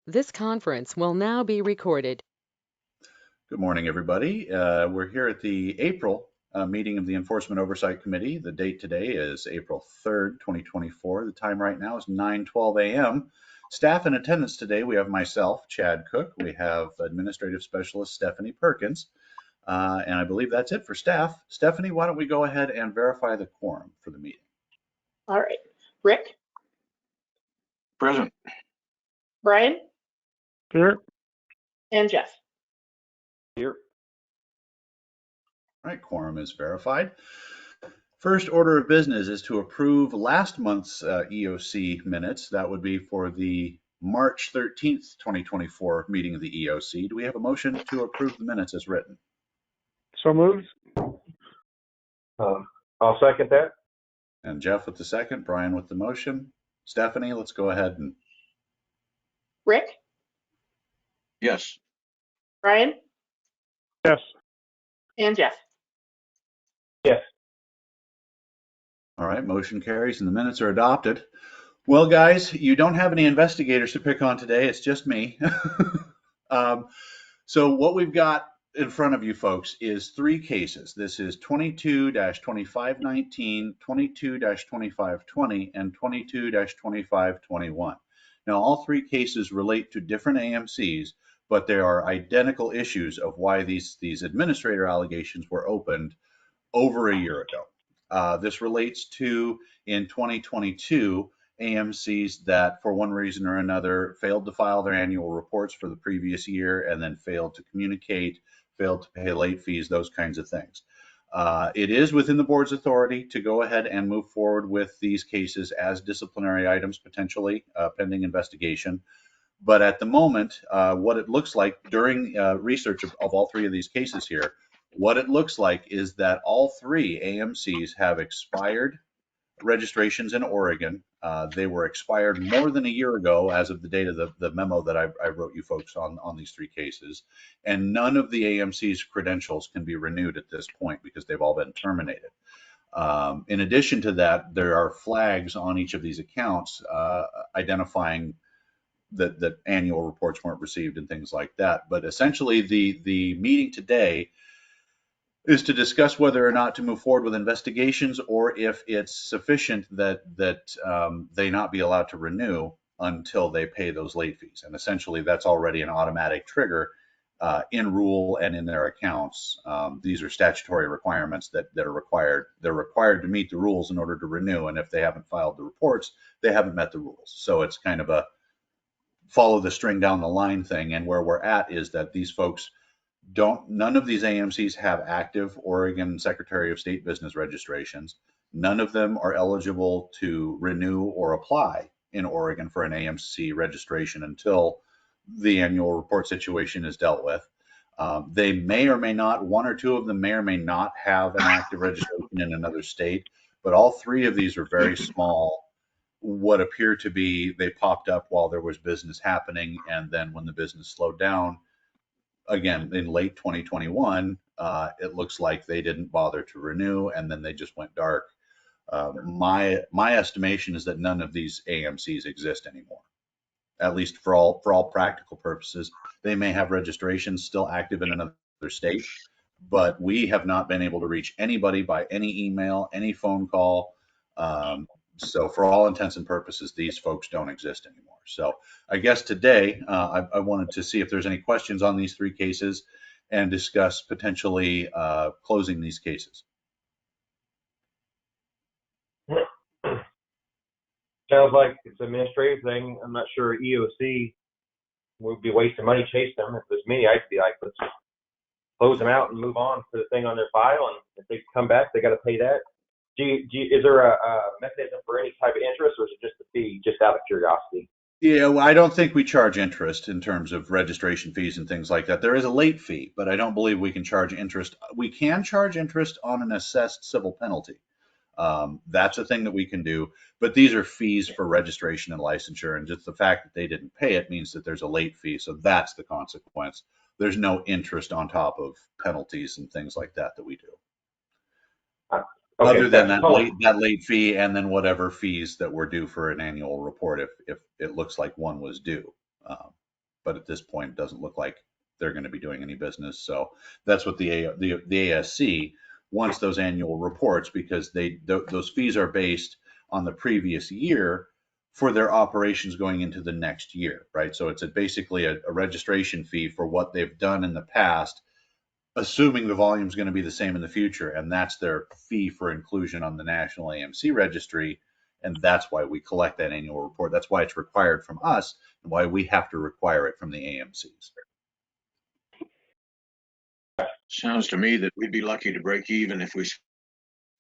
This conference will now be recorded. Good morning, everybody. We're here at the April meeting of the Enforcement Oversight Committee. The date today is April 3rd, 2024. The time right now is 9:12 a.m. Staff in attendance today, we have myself, Chad Cook. We have Administrative Specialist Stephanie Perkins. And I believe that's it for staff. Stephanie, why don't we go ahead and verify the quorum for the meeting? All right. Rick? Present. Brian? Here. And Jeff? Here. All right, quorum is verified. First order of business is to approve last month's EOC minutes. That would be for the March 13th, 2024 meeting of the EOC. Do we have a motion to approve the minutes as written? So moved. I'll second that. And Jeff with the second, Brian with the motion. Stephanie, let's go ahead and. Rick? Yes. Brian? Yes. And Jeff? Yes. All right, motion carries and the minutes are adopted. Well, guys, you don't have any investigators to pick on today. It's just me. So what we've got in front of you folks is three cases. This is 22-2519, 22-2520, and 22-2521. Now, all three cases relate to different AMCs, but there are identical issues of why these administrator allegations were opened over a year ago. This relates to, in 2022, AMCs that, for one reason or another, failed to file their annual reports for the previous year and then failed to communicate, failed to pay late fees, those kinds of things. It is within the board's authority to go ahead and move forward with these cases as disciplinary items, potentially pending investigation. But at the moment, what it looks like during research of all three of these cases here, what it looks like is that all three AMCs have expired registrations in Oregon. They were expired more than a year ago as of the date of the memo that I wrote you folks on these three cases. And none of the AMC's credentials can be renewed at this point because they've all been terminated. In addition to that, there are flags on each of these accounts identifying that annual reports weren't received and things like that. But essentially, the meeting today is to discuss whether or not to move forward with investigations, or if it's sufficient that they not be allowed to renew until they pay those late fees. And essentially, that's already an automatic trigger in rule and in their accounts. These are statutory requirements that are required. They're required to meet the rules in order to renew, and if they haven't filed the reports, they haven't met the rules. So it's kind of a follow the string down the line thing. And where we're at is that these folks none of these AMCs have active Oregon Secretary of State business registrations. None of them are eligible to renew or apply in Oregon for an AMC registration until the annual report situation is dealt with. They may or may not, one or two of them may or may not have an active registration in another state, but all three of these are very small. What appear to be, they popped up while there was business happening, and then when the business slowed down, again, in late 2021, it looks like they didn't bother to renew, and then they just went dark. My estimation is that none of these AMCs exist anymore, at least for all practical purposes. They may have registrations still active in another state, but we have not been able to reach anybody by any email, any phone call. So for all intents and purposes, these folks don't exist anymore. So I guess today I wanted to see if there's any questions on these three cases and discuss potentially closing these cases. Sounds like it's an administrative thing. I'm not sure EOC would be wasting money chasing them. If it was me, I'd be like, let's close them out and move on to the thing on their file. And if they come back, they got to pay that. Is there a mechanism for any type of interest, or is it just a fee, just out of curiosity? Yeah, well, I don't think we charge interest in terms of registration fees and things like that. There is a late fee, but I don't believe we can charge interest. We can charge interest on an assessed civil penalty. That's a thing that we can do, but these are fees for registration and licensure, and just the fact that they didn't pay it means that there's a late fee, so that's the consequence. There's no interest on top of penalties and things like that we do. Okay, other than that late fee, and then whatever fees that were due for an annual report if it looks like one was due. but at this point, it doesn't look like they're going to be doing any business. So that's what the ASC wants, those annual reports, because those fees are based on the previous year for their operations going into the next year, right? So it's basically a registration fee for what they've done in the past, assuming the volume is going to be the same in the future, and that's their fee for inclusion on the National AMC Registry, and that's why we collect that annual report. That's why it's required from us, and why we have to require it from the AMCs. Sounds to me that we'd be lucky to break even if we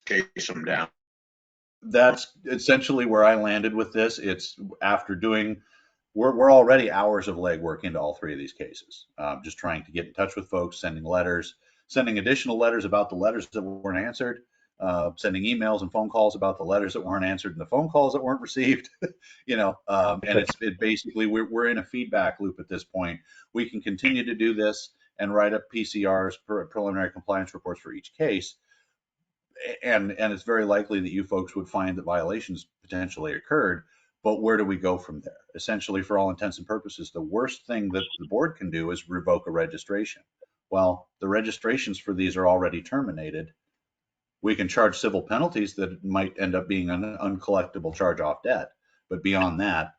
case them down. That's essentially where I landed with this. It's after doing, we're already hours of legwork into all three of these cases. Just trying to get in touch with folks, sending letters, sending additional letters about the letters that weren't answered, sending emails and phone calls about the letters that weren't answered and the phone calls that weren't received. And it basically, we're in a feedback loop at this point. We can continue to do this and write up PCRs, preliminary compliance reports for each case. And it's very likely that you folks would find that violations potentially occurred, but where do we go from there? Essentially, for all intents and purposes, the worst thing that the board can do is revoke a registration. Well, the registrations for these are already terminated. We can charge civil penalties that might end up being an uncollectible charge-off debt, but beyond that,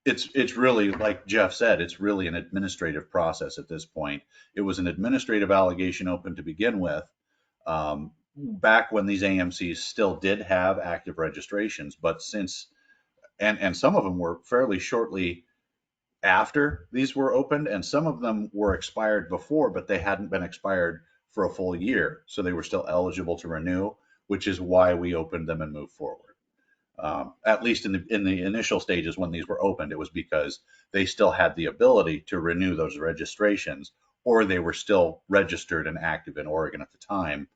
it's really, like Jeff said, it's really an administrative process at this point. It was an administrative allegation open to begin with, back when these AMCs still did have active registrations, but since, and some of them were fairly shortly after these were opened, and some of them were expired before, but they hadn't been expired for a full year, so they were still eligible to renew, which is why we opened them and moved forward. At least in the initial stages when these were opened, it was because they still had the ability to renew those registrations, or they were still registered and active in Oregon at the time,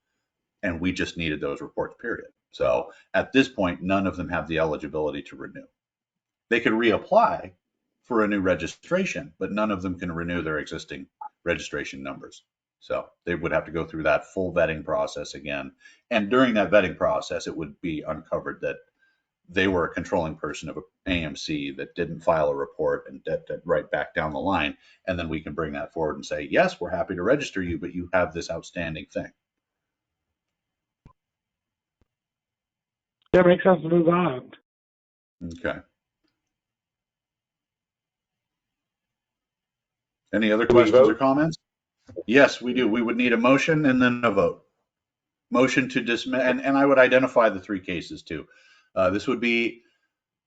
and we just needed those reports, period. So at this point, none of them have the eligibility to renew. They could reapply for a new registration, but none of them can renew their existing registration numbers. So they would have to go through that full vetting process again. And during that vetting process, it would be uncovered that they were a controlling person of an AMC that didn't file a report, and that right back down the line. And then we can bring that forward and say, yes, we're happy to register you, but you have this outstanding thing. Yeah, makes sense to move on. Okay. Any other Do we questions or vote? comments? Yes, we do. We would need a motion and then a vote. Motion to dismiss, and I would identify the three cases too. This would be,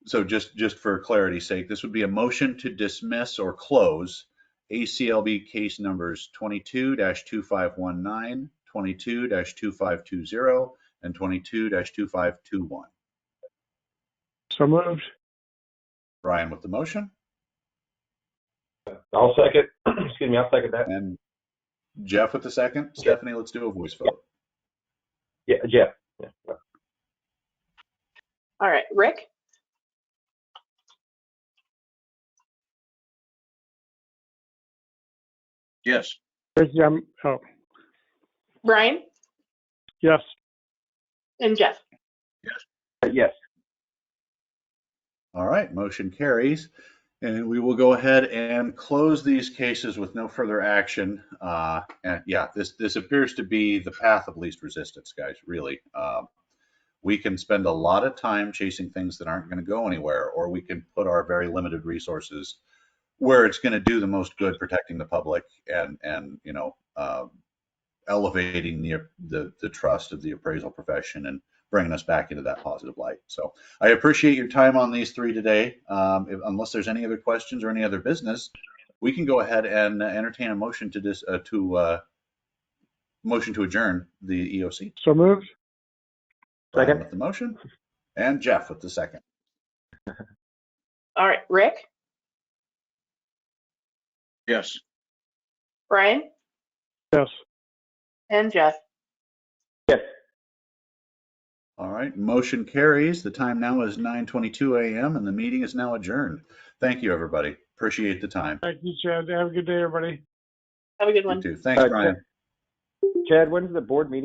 so just for clarity's sake, this would be a motion to dismiss or close ACLB case numbers 22-2519, 22-2520, and 22-2521. So moved. Brian with the motion. I'll second. Excuse me, I'll second that. And Jeff with the second. Stephanie, let's do a voice vote. Yeah, Jeff. Yeah. All right, Rick, Yes. Oh, Brian, yes. and Jeff. Yes. All right, motion carries. And we will go ahead and close these cases with no further action. And yeah, this appears to be the path of least resistance, guys, really. We can spend a lot of time chasing things that aren't going to go anywhere, or we can put our very limited resources where it's going to do the most good, protecting the public and elevating the trust of the appraisal profession and bringing us back into that positive light. So I appreciate your time on these three today. Unless there's any other questions or any other business, we can go ahead and entertain a motion to motion to adjourn the EOC. So moved. Brian Second. with the motion, and Jeff with the second. All right, Rick, Yes. Brian, Yes. and Jeff. Yes. All right, motion carries. The time now is 9:22 a.m. and the meeting is now adjourned. Thank you, everybody. Appreciate the time. Thank you, Chad. Have a good day, everybody. Have a good You one. too. Thanks, Brian. Chad, when's the board meeting?